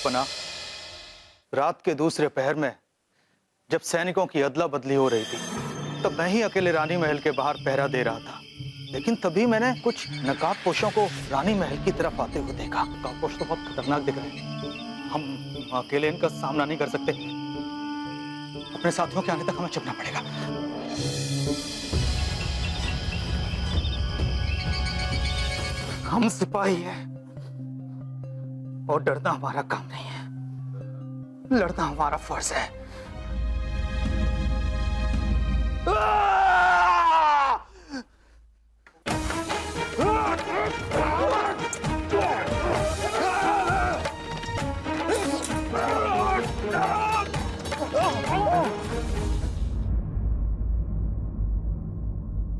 जहांपनाह, रात के दूसरे पहर में जब सैनिकों की अदला बदली हो रही थी, तब मैं ही अकेले रानी महल के बाहर पहरा दे रहा था। लेकिन तभी मैंने कुछ नकाबपोशों को रानी महल की तरफ आते हुए देखा। नकाबपोश तो बहुत खतरनाक दिख रहे हैं। हम अकेले इनका सामना नहीं कर सकते। अपने साथियों के आने तक हमें चुपना पड़ेगा। हम सिपाही हैं और डरना हमारा काम नहीं है, लड़ना हमारा फर्ज है।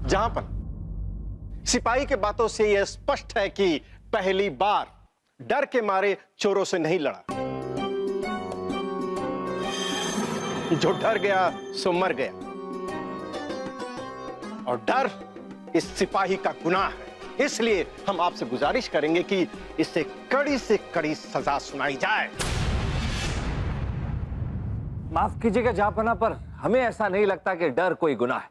जहांपनाह, सिपाही के बातों से यह स्पष्ट है कि पहली बार डर के मारे चोरों से नहीं लड़ा। जो डर गया सो मर गया, और डर इस सिपाही का गुनाह है। इसलिए हम आपसे गुजारिश करेंगे कि इसे कड़ी से कड़ी सजा सुनाई जाए। माफ कीजिएगा जहांपनाह, पर हमें ऐसा नहीं लगता कि डर कोई गुनाह है।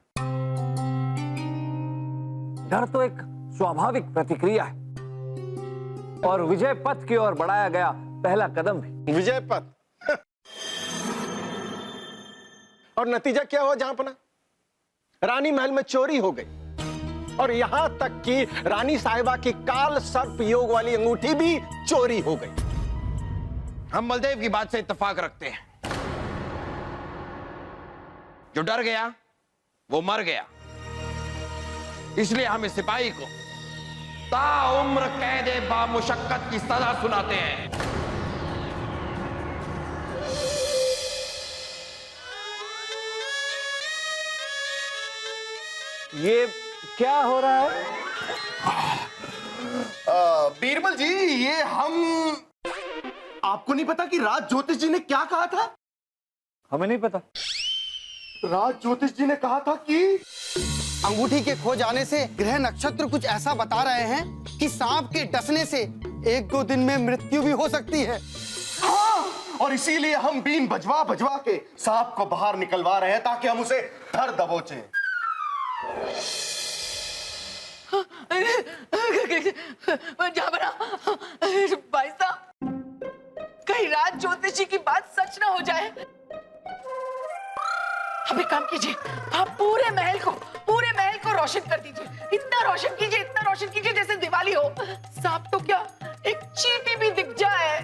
डर तो एक स्वाभाविक प्रतिक्रिया है और विजय पथ की ओर बढ़ाया गया पहला कदम भी। विजय पथ और नतीजा क्या हुआ जहांपनाह? रानी महल में चोरी हो गई और यहां तक कि रानी साहिबा की काल सर्प योग वाली अंगूठी भी चोरी हो गई। हम बलदेव की बात से इत्तेफाक रखते हैं। जो डर गया वो मर गया। इसलिए हम इस सिपाही को ताउम्र कैदे बामुशक्कत की सजा सुनाते हैं। ये क्या हो रहा है? बीरबल जी, ये हम आपको नहीं पता कि राज ज्योतिष जी ने क्या कहा था? हमें नहीं पता। राज ज्योतिष जी ने कहा था कि अंगूठी के खो जाने से ग्रह नक्षत्र कुछ ऐसा बता रहे हैं कि सांप के डसने से 1-2 दिन में मृत्यु भी हो सकती है। हाँ, और इसीलिए हम बीन बजवा बजवा के सांप को बाहर निकलवा रहे हैं ताकि हम उसे धर दबोचें। भाई साहब, कहीं राज ज्योतिष जी की बात सच ना हो जाए। अब एक काम कीजिए, आप पूरे महल को रोशन कर दीजिए। इतना रोशन कीजिए जैसे दिवाली हो। सांप तो क्या, एक चींटी भी दिख जाए।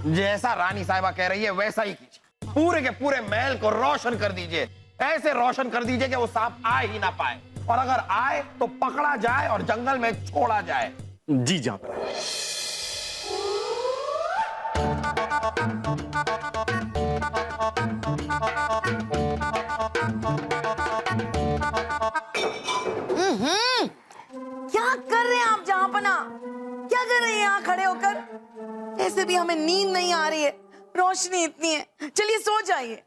जैसा रानी साहिबा कह रही है वैसा ही कीजिए। पूरे के पूरे महल को रोशन कर दीजिए। ऐसे रोशन कर दीजिए कि वो सांप आ ही ना पाए, और अगर आए तो पकड़ा जाए और जंगल में छोड़ा जाए। जी जहांपनाह। क्या कर रहे हैं आप जहांपनाह? क्या कर रहे हैं यहाँ खड़े होकर? ऐसे भी हमें नींद नहीं आ रही है, रोशनी इतनी है। चलिए सो जाइए।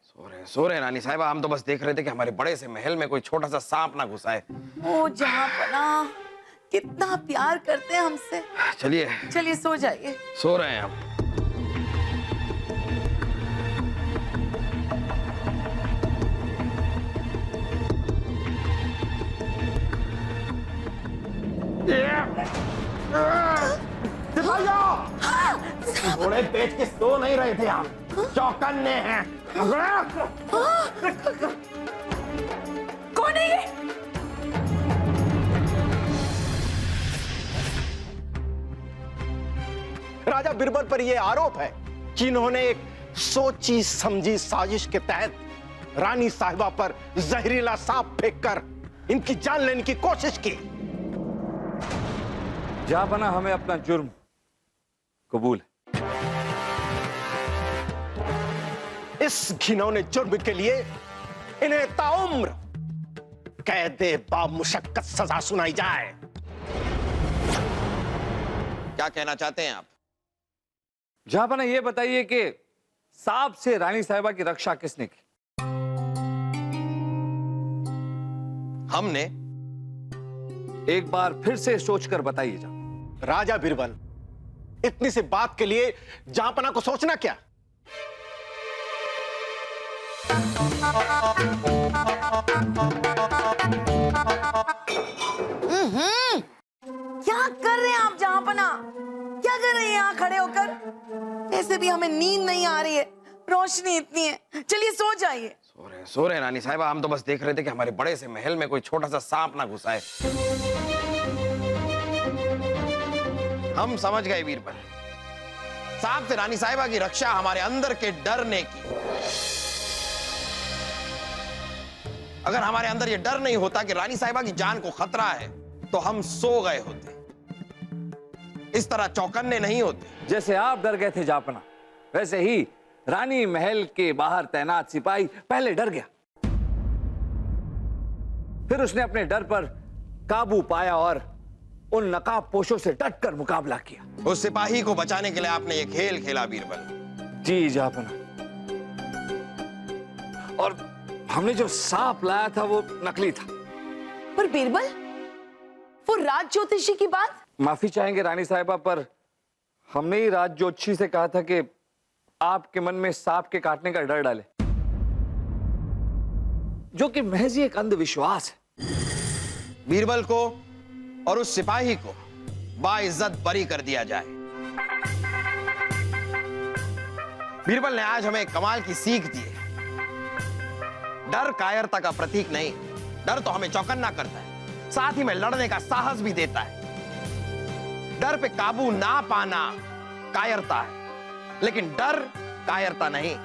सो रहे रानी साहिबा, हम तो बस देख रहे थे कि हमारे बड़े से महल में कोई छोटा सा सांप ना घुसाए। ओ जहांपनाह, कितना प्यार करते हैं हमसे। चलिए सो जाइए। सो रहे हैं हम। घोड़े बेच के सो नहीं रहे थे आप, चौकन्ने हैं। कौन है ये? राजा बीरबल पर यह आरोप है कि इन्होंने एक सोची समझी साजिश के तहत रानी साहिबा पर जहरीला सांप फेंककर इनकी जान लेने की कोशिश की। जहांपनाह, हमें अपना जुर्म कबूल है। इस घिनौने जुर्म के लिए इन्हें ताउम्र कैदे बामुशक्कत सजा सुनाई जाए। क्या कहना चाहते हैं आप? जहांपनाह, ये बताइए कि सांप से रानी साहिबा की रक्षा किसने की? हमने। एक बार फिर से सोचकर बताइए। राजा बीरबल, इतनी सी बात के लिए जहांपना को सोचना क्या? क्या कर रहे हैं आप जहांपना? क्या कर रहे हैं यहाँ खड़े होकर? ऐसे भी हमें नींद नहीं आ रही है, रोशनी इतनी है। चलिए सो जाइए। सो रहे हैं रानी साहिबा। हम तो बस देख रहे थे कि हमारे बड़े से महल में कोई छोटा सा सांप ना घुसाए। हम समझ गए बीरबल, सांप से रानी साहिबा की रक्षा हमारे अंदर के डरने की। अगर हमारे अंदर ये डर नहीं होता कि रानी साहिबा की जान को खतरा है, तो हम सो गए होते, इस तरह चौकन्ने नहीं होते। जैसे आप डर गए थे जापना, वैसे ही रानी महल के बाहर तैनात सिपाही पहले डर गया। फिर उसने अपने डर पर काबू पाया और उन नकाबपोशों से डटकर मुकाबला किया। उस सिपाही को बचाने के लिए आपने ये खेल खेला बीरबल। जी जापना। और हमने जो सांप लाया था वो नकली था। पर बीरबल, वो राज ज्योतिषी की बात? माफी चाहेंगे रानी साहिबा, पर हमने ही राज ज्योतिषी से कहा था कि आपके मन में सांप के काटने का डर डाले, जो कि महज ही एक अंधविश्वास है। बीरबल को और उस सिपाही को बाइज्जत बरी कर दिया जाए। बीरबल ने आज हमें कमाल की सीख दी है। डर कायरता का प्रतीक नहीं, डर तो हमें चौकन्ना करता है, साथ ही में लड़ने का साहस भी देता है। डर पे काबू ना पाना कायरता है, लेकिन डर कायरता नहीं।